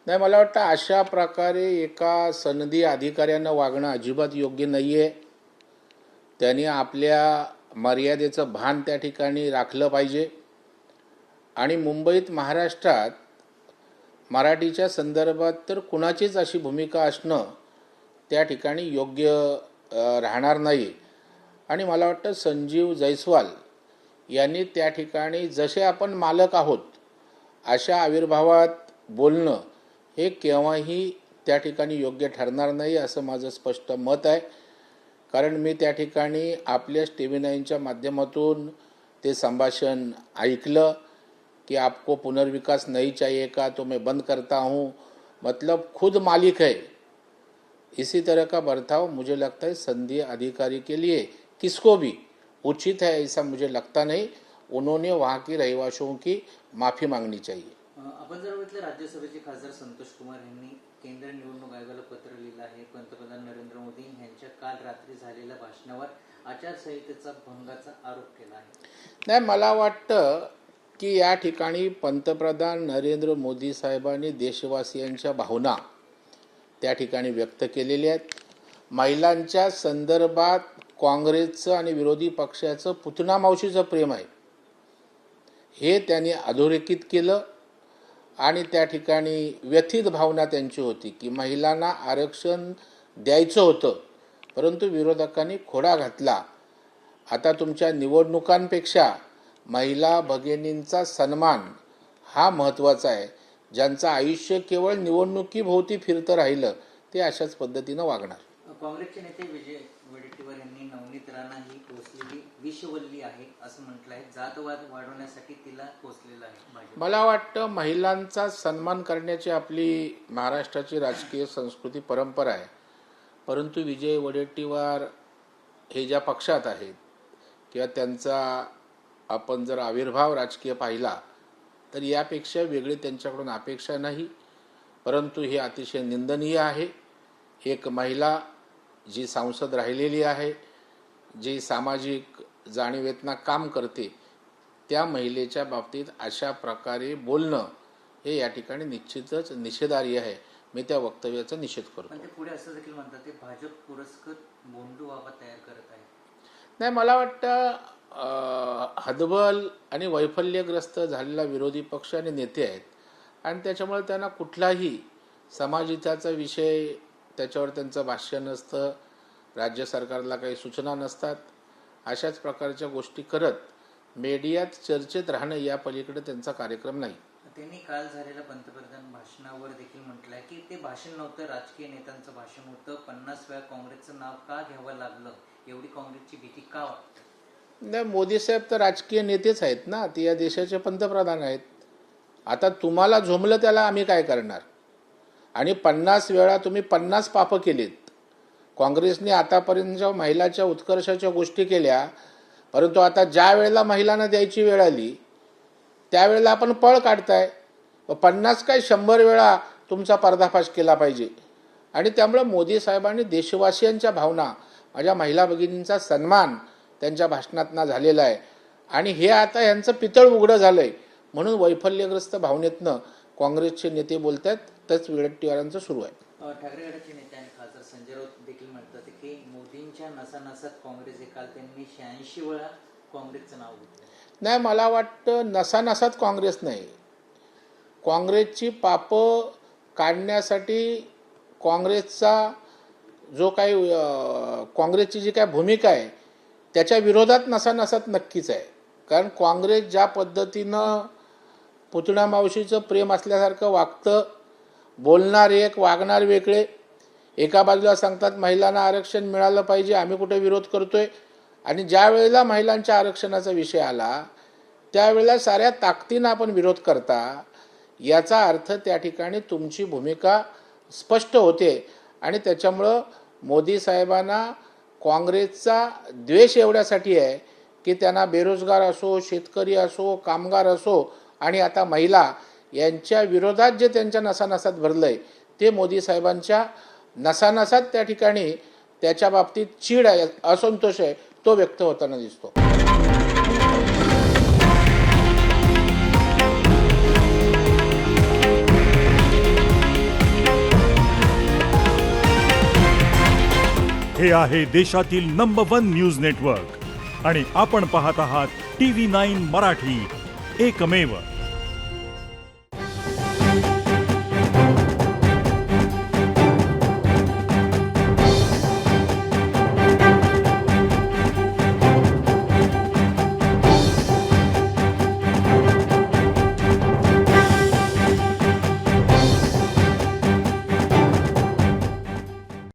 नाही, मला वाटतं अशा प्रकारे एका सनदी अधिकाऱ्यानं वागणं अजिबात योग्य नाही आहे. त्यांनी आपल्या मर्यादेचं भान त्या ठिकाणी राखलं पाहिजे. आणि मुंबईत, महाराष्ट्रात मराठीच्या संदर्भात तर कुणाचीच अशी भूमिका असणं त्या ठिकाणी योग्य राहणार नाही. आणि मला वाटतं संजीव जयस्वाल यांनी त्या ठिकाणी जसे आपण मालक आहोत अशा आविर्भावात बोलणं हे केव्हाही त्या ठिकाणी योग्य ठरणार नाही, असं माझं स्पष्ट मत आहे. कारण मी त्या ठिकाणी आपल्या TV9च्या माध्यमातून ते संभाषण ऐकलं कि आपको पुनर्विकास नहीं चाहिए का, तो मैं बंद करता हूँ. मतलब खुद मालिक है. इसी तरह का बर्ताव मुझे लगता है संघीय अधिकारी के लिए किसको भी उचित है ऐसा मुझे लगता नहीं. उन्होंने वहाँ के रहवासियों की माफ़ी मांगनी चाहिए. आपण जर बघितलं, राज्यसभेचे खासदार संतोष कुमार यांनी केंद्रीय निवडणूक आयोगाला पत्र लिहिलं आहे. पंतप्रधान नरेंद्र मोदी यांच्या काल रात्री झालेल्या भाषणावर आचारसंहितेचा भंगाचा आरोप केला आहे. नाही, मला वाटतं की या ठिकाणी पंतप्रधान नरेंद्र मोदी साहेबांनी देशवासियांच्या भावना त्या ठिकाणी व्यक्त केलेल्या आहेत. महिलांच्या संदर्भात काँग्रेसचं आणि विरोधी पक्षाचं पुतना मावशीचं प्रेम आहे हे त्यांनी अधोरेखित केलं. आणि त्या ठिकाणी व्यथित भावना त्यांची होती की महिलांना आरक्षण द्यायचं होतं, परंतु विरोधकांनी खोडा घातला. आता तुमच्या निवडणुकांपेक्षा महिला भगिनींचा सन्मान हा महत्त्वाचा आहे. ज्यांचं आयुष्य केवळ निवडणुकीभोवती फिरतं राहिलं ते अशाच पद्धतीनं वागणार. काँग्रेसचे नेते विजय वडेट्टीवार यांनी नवनीत राणा ही पोचलेली विषवल्ली आहे असं म्हटलं आहे. जातवाद वाढवण्यासाठी तिला पोचलेला आहे. मला वाटतं महिलांचा सन्मान करण्याची आपली महाराष्ट्राची राजकीय संस्कृती परंपरा आहे. परंतु विजय वडेट्टीवार हे ज्या पक्षात आहेत किंवा त्यांचा आपण जर आविर्भाव राजकीय पाहिला तर यापेक्षा वेगळी त्यांच्याकडून अपेक्षा नाही. परंतु हे अतिशय निंदनीय आहे. एक महिला जी सांसद राहिलेली आहे, जी सामाजिक जाणीवेतना काम करते, त्या महिलेच्या बाबतीत अशा प्रकारे बोलणं हे या ठिकाणी निश्चितच निषेधार्ह आहे. मी त्या वक्तव्याचा निषेध करतो. पण ते पुढे असं देखील म्हणतात ते भाजप पुरस्कृत बोंडू बाबा तयार करत आहे. नाही, मला वाटतं हतबल आणि वैफल्यग्रस्त झालेला विरोधी पक्ष आणि नेते आहेत आणि त्याच्यामुळे त्यांना कुठलाही समाजहिताचा विषय त्याच्यावर त्यांचं भाष्य नसतं. राज्य सरकारला काही सूचना नसतात. अशाच प्रकारच्या गोष्टी करत मीडियात चर्चेत राहणं या पलीकडे त्यांचा कार्यक्रम नाही. त्यांनी काल झालेल्या पंतप्रधान भाषणावर देखील म्हटलंय की ते भाषण नव्हतं, राजकीय नेत्यांचं भाषण होतं. 50 वेळा काँग्रेसचं नाव का घ्यावं लागलं, एवढी काँग्रेसची भीती का वाटते? नाही, मोदी साहेब तर राजकीय नेतेच आहेत ना, ते या देशाचे पंतप्रधान आहेत. आता तुम्हाला झोंबलं त्याला आम्ही काय करणार? आणि 50 वेळा तुम्ही 50 पापं केलीत. काँग्रेसने आतापर्यंत महिलाच्या उत्कर्षाच्या गोष्टी केल्या, परंतु आता ज्या वेळेला महिलांना द्यायची वेळ आली त्यावेळेला आपण पळ काढताय. 50 काय 100 वेळा तुमचा पर्दाफाश केला पाहिजे. आणि त्यामुळे मोदी साहेबांनी देशवासियांच्या भावना, माझ्या महिला भगिनींचा सन्मान त्यांच्या भाषणातनं झालेला आहे. आणि हे आता यांचं पितळ उघडं झालंय म्हणून वैफल्यग्रस्त भावनेतनं काँग्रेसचे नेते बोलत आहेत. त्याच वडेट्टीवारांचं सुरू आहे. ठाकरे गटाचे नेते आणि खासदार संजय राऊत देखील म्हणतात की मोदींच्या नसानसात काँग्रेस आहे. काल त्यांनी 86 वेळा काँग्रेसचं नाव घेतलं. नाही, मला वाटतं नसानसात काँग्रेस नाही. काँग्रेसची पापं काढण्यासाठी काँग्रेसचा जो काही काँग्रेसची जी काय भूमिका आहे त्याच्या विरोधात नसानसात नक्कीच आहे. कारण काँग्रेस ज्या पद्धतीनं पुतणा मावशीचं प्रेम असल्यासारखं वागतं, बोलणार एक, वागणार वेगळे. एका बाजूला सांगतात महिलांना आरक्षण मिळालं पाहिजे, आम्ही कुठे विरोध करतोय, आणि ज्या वेळेला महिलांच्या आरक्षणाचा विषय आला त्यावेळेला साऱ्या ताकदीनं आपण विरोध करता. याचा अर्थ त्या ठिकाणी तुमची भूमिका स्पष्ट होते. आणि त्याच्यामुळं मोदी साहेबांना काँग्रेसचा द्वेष एवढ्यासाठी आहे की त्यांना बेरोजगार असो, शेतकरी असो, कामगार असो आणि आता महिला यांच्या विरोधात जे त्यांच्या नसानसात भरलंय ते मोदी साहेबांच्या नसानसात त्या ठिकाणी त्याच्या बाबतीत चीड आहे, असंतोष आहे, तो व्यक्त होताना दिसतो. हे आहे देशातील नंबर 1 न्यूज नेटवर्क आणि आपण पाहत आहात TV9 मराठी, एकमेव.